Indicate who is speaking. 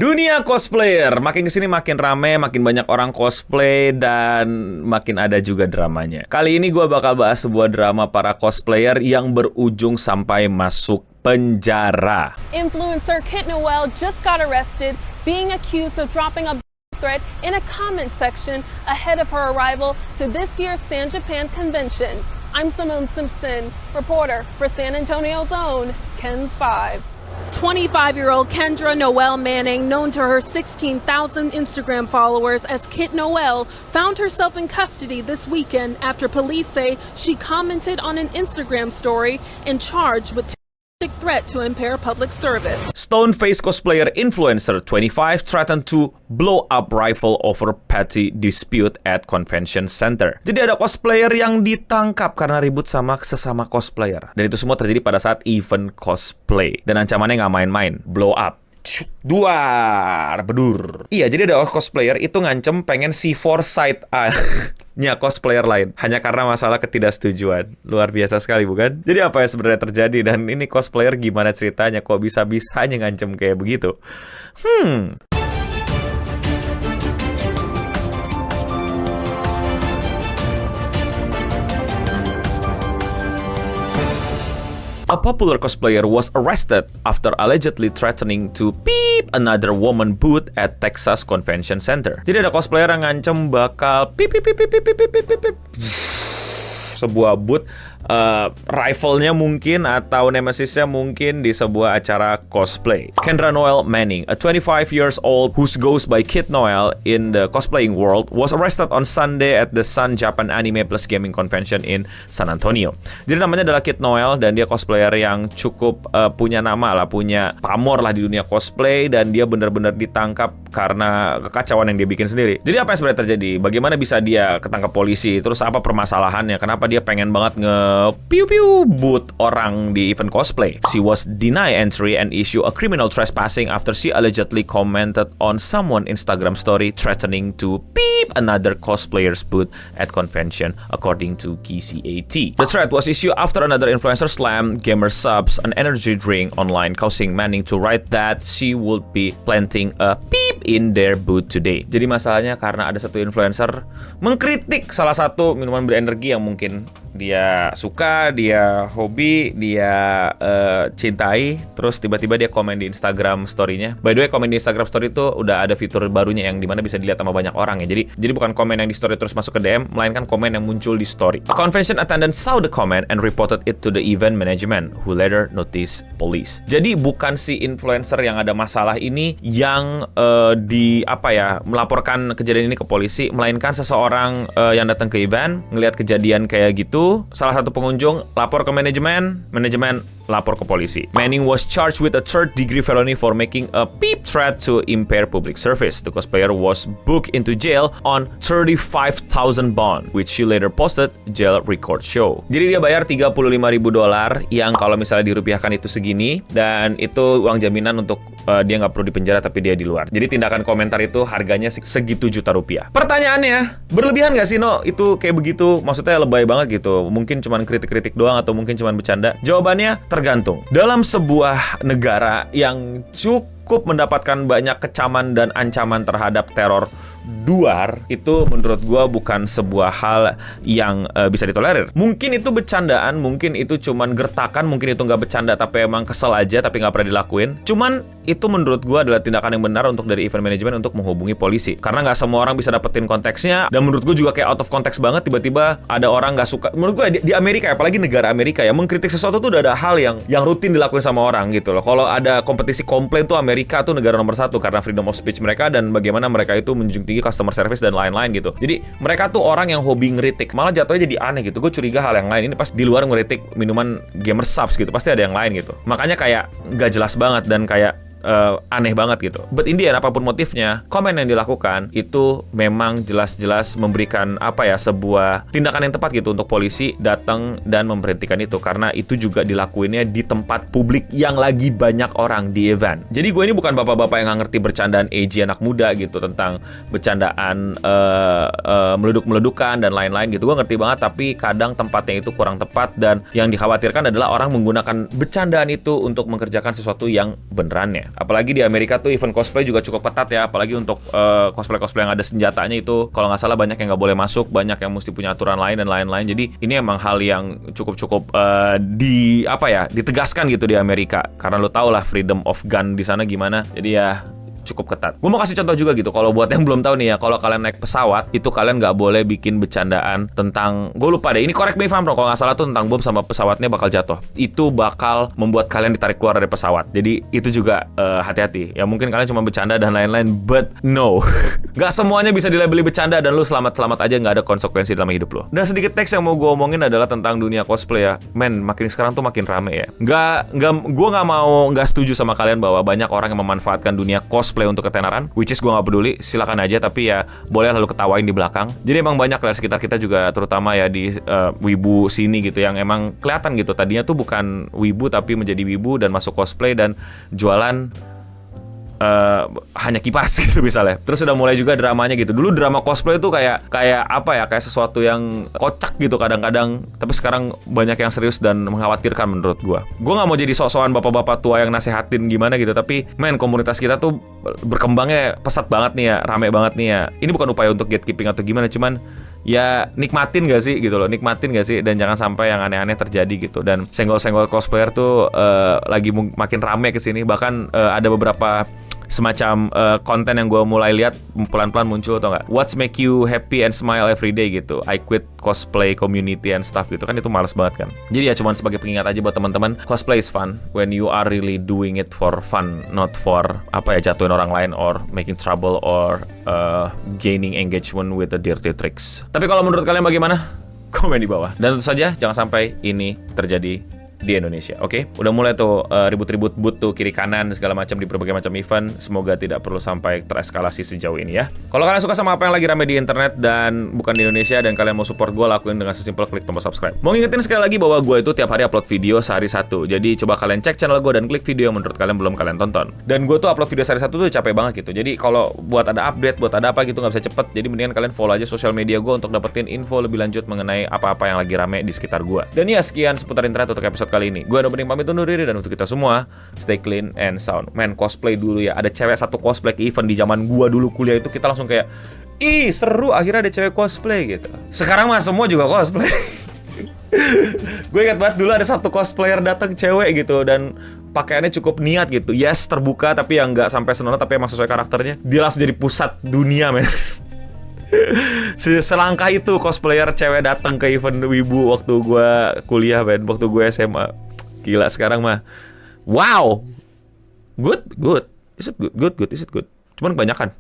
Speaker 1: Dunia cosplayer makin kesini makin rame, makin banyak orang cosplay, dan makin ada juga dramanya. Kali ini gue bakal bahas sebuah drama para cosplayer yang berujung sampai masuk penjara.
Speaker 2: Influencer Kit Noel just got arrested, being accused of dropping a threat in a comment section ahead of her arrival to this year's San Japan convention. I'm Simone Simpson, reporter for San Antonio's own KENS 5. 25-year-old Kendra Noel Manning, known to her 16,000 Instagram followers as Kit Noel, found herself in custody this weekend after police say she commented on an Instagram story and charged with threat to impair public service.
Speaker 1: Stone-faced cosplayer influencer 25 threatened to blow up rifle over petty dispute at convention center. Jadi ada cosplayer yang ditangkap karena ribut sama sesama cosplayer. Dan itu semua terjadi pada saat event cosplay. Dan ancamannya nggak main-main, blow up. Duar, bedur. Iya, jadi ada cosplayer itu ngancem pengen C4 side A-nya cosplayer lain hanya karena masalah ketidaksetujuan. Luar biasa sekali, bukan? Jadi apa yang sebenarnya terjadi, dan ini cosplayer gimana ceritanya kok bisa-bisanya ngancem kayak begitu? A popular cosplayer was arrested after allegedly threatening to beep another woman booth at Texas Convention Center. Jadi ada cosplayer yang ngancem bakal beep beep beep beep beep beep beep beep sebuah booth, rifle-nya mungkin atau nemesisnya mungkin di sebuah acara cosplay. Kendra Noel Manning, a 25 years old who goes by Kit Noel in the cosplaying world, was arrested on Sunday at the San Japan Anime Plus Gaming Convention in San Antonio. Jadi namanya adalah Kit Noel, dan dia cosplayer yang cukup punya nama lah, punya pamor lah di dunia cosplay, dan dia benar-benar ditangkap karena kekacauan yang dia bikin sendiri. Jadi apa yang sebenarnya terjadi? Bagaimana bisa dia ketangkap polisi? Terus apa permasalahannya? Kenapa dia pengen banget nge-piu-piu boot orang di event cosplay? She was denied entry and issue a criminal trespassing after she allegedly commented on someone Instagram story threatening to beep another cosplayer's booth at convention, according to KCAT. The threat was issued after another influencer slammed Gamer Subs, an energy drink online, causing Manning to write that she would be planting a beep in their booth today. Jadi masalahnya karena ada satu influencer mengkritik salah satu minuman berenergi yang mungkin dia suka, dia hobi, dia cintai, terus tiba-tiba dia komen di Instagram story-nya. By the way, komen di Instagram story itu udah ada fitur barunya yang dimana bisa dilihat sama banyak orang ya. Jadi bukan komen yang di story terus masuk ke DM, melainkan komen yang muncul di story. A convention attendant saw the comment and reported it to the event management, who later noticed police. Jadi bukan si influencer yang ada masalah ini yang melaporkan kejadian ini ke polisi, melainkan seseorang yang datang ke event, ngelihat kejadian kayak gitu. Salah satu pengunjung lapor ke manajemen lapor ke polisi. Manning was charged with a third-degree felony for making a beep threat to impair public service. The cosplayer was booked into jail on 35,000 bond, which she later posted jail record show. Jadi dia bayar $35,000 yang kalau misalnya dirupiahkan itu segini, dan itu uang jaminan untuk dia nggak perlu dipenjara tapi dia di luar. Jadi tindakan komentar itu harganya segitu juta rupiah. Pertanyaannya, berlebihan nggak sih No itu kayak begitu? Maksudnya lebay banget gitu. Mungkin cuma kritik-kritik doang atau mungkin cuma bercanda? Jawabannya tergantung. Dalam sebuah negara yang cukup mendapatkan banyak kecaman dan ancaman terhadap teror duar, itu menurut gue bukan sebuah hal yang bisa ditolerir. Mungkin itu bercandaan, mungkin itu cuman gertakan, mungkin itu nggak bercanda tapi emang kesel aja tapi nggak pernah dilakuin. Cuman itu menurut gue adalah tindakan yang benar untuk dari event management untuk menghubungi polisi, karena nggak semua orang bisa dapetin konteksnya. Dan menurut gue juga kayak out of context banget, tiba-tiba ada orang nggak suka. Menurut gue di Amerika, apalagi negara Amerika ya, mengkritik sesuatu tuh udah ada hal yang rutin dilakuin sama orang gitu loh. Kalau ada kompetisi komplain tuh Amerika tuh negara nomor 1 karena freedom of speech mereka dan bagaimana mereka itu menjunjung tinggi customer service dan lain-lain gitu. Jadi mereka tuh orang yang hobi ngeritik, malah jatuhnya jadi aneh gitu. Gue curiga hal yang lain ini pas di luar ngeritik minuman Gamer Subs gitu, pasti ada yang lain gitu. Makanya kayak gak jelas banget dan kayak aneh banget gitu. But in the end, apapun motifnya, komen yang dilakukan itu memang jelas-jelas memberikan sebuah tindakan yang tepat gitu untuk polisi datang dan memberhentikan itu, karena itu juga dilakuinnya di tempat publik yang lagi banyak orang di event. Jadi gue ini bukan bapak-bapak yang nggak ngerti bercandaan edgy anak muda gitu, tentang bercandaan meleduk-meledukan dan lain-lain gitu. Gue ngerti banget, tapi kadang tempatnya itu kurang tepat, dan yang dikhawatirkan adalah orang menggunakan bercandaan itu untuk mengerjakan sesuatu yang benerannya. Apalagi di Amerika tuh event cosplay juga cukup ketat ya. Apalagi untuk cosplay-cosplay yang ada senjatanya itu, kalau nggak salah banyak yang nggak boleh masuk, banyak yang mesti punya aturan lain dan lain-lain. Jadi ini emang hal yang cukup ditegaskan gitu di Amerika. Karena lo tau lah freedom of gun di sana gimana. Jadi ya cukup ketat. Gue mau kasih contoh juga gitu. Kalau buat yang belum tahu nih ya, kalau kalian naik pesawat itu kalian nggak boleh bikin bercandaan tentang, gue lupa deh. Ini correct me if I'm wrong. Kalau nggak salah tuh tentang bom sama pesawatnya bakal jatuh. Itu bakal membuat kalian ditarik keluar dari pesawat. Jadi itu juga hati-hati. Ya mungkin kalian cuma bercanda dan lain-lain, but no. Nggak semuanya bisa dilabeli bercanda dan lu selamat-selamat aja, nggak ada konsekuensi dalam hidup lo. Dan sedikit teks yang mau gue omongin adalah tentang dunia cosplay ya. Men, makin sekarang tuh makin rame ya. Gue nggak setuju sama kalian bahwa banyak orang yang memanfaatkan dunia cosplay untuk ketenaran, which is gue nggak peduli, silakan aja, tapi ya boleh lalu ketawain di belakang. Jadi emang banyak lah sekitar kita juga, terutama ya di wibu sini gitu, yang emang kelihatan gitu tadinya tuh bukan wibu tapi menjadi wibu dan masuk cosplay dan jualan hanya kipas gitu misalnya. Terus udah mulai juga dramanya gitu. Dulu drama cosplay itu kayak kayak sesuatu yang kocak gitu kadang-kadang. Tapi sekarang banyak yang serius dan mengkhawatirkan menurut gua. Gua nggak mau jadi sok-sokan bapak-bapak tua yang nasehatin gimana gitu. Tapi komunitas kita tuh berkembangnya pesat banget nih ya, rame banget nih ya. Ini bukan upaya untuk gatekeeping atau gimana, cuman ya nikmatin gak sih gitu loh, nikmatin gak sih, dan jangan sampai yang aneh-aneh terjadi gitu. Dan senggol-senggol cosplayer tuh lagi makin rame kesini. Bahkan ada beberapa semacam konten yang gue mulai lihat pelan-pelan muncul, tau nggak? What's make you happy and smile every day gitu? I quit cosplay community and stuff gitu kan, itu males banget kan. Jadi ya cuman sebagai pengingat aja buat teman-teman, cosplay is fun when you are really doing it for fun, not for jatuhin orang lain or making trouble or gaining engagement with the dirty tricks. Tapi kalau menurut kalian bagaimana? Komen di bawah. Dan tentu saja jangan sampai ini terjadi di Indonesia, oke? Udah mulai tuh ribut-ribut boot tuh kiri kanan segala macam di berbagai macam event. Semoga tidak perlu sampai tereskalasi sejauh ini ya. Kalau kalian suka sama apa yang lagi rame di internet dan bukan di Indonesia dan kalian mau support gue, lakuin dengan sesimpel klik tombol subscribe. Mau ngingetin sekali lagi bahwa gue itu tiap hari upload video sehari satu. Jadi coba kalian cek channel gue dan klik video yang menurut kalian belum kalian tonton. Dan gue tuh upload video sehari satu tuh capek banget gitu. Jadi kalau buat ada update, buat ada apa gitu nggak bisa cepet. Jadi mendingan kalian follow aja sosial media gue untuk dapetin info lebih lanjut mengenai apa-apa yang lagi rame di sekitar gue. Dan ya sekian seputar internet untuk episode kali ini. Gue udah pamit undur diri, dan untuk kita semua stay clean and sound. Men, cosplay dulu ya. Ada cewek satu cosplay ke event di zaman gua dulu kuliah itu, kita langsung kayak, ih seru, akhirnya ada cewek cosplay gitu. Sekarang mah semua juga cosplay. Gue ingat banget dulu ada satu cosplayer datang cewek gitu dan pakaiannya cukup niat gitu. Yes, terbuka tapi yang nggak sampai senonoh, tapi emang sesuai karakternya. Dia langsung jadi pusat dunia, men. Selangkah itu cosplayer cewek datang ke event wibu waktu gue kuliah, men. Waktu gue SMA. Gila, sekarang mah wow, good, is it good, is it good? Cuman kebanyakan.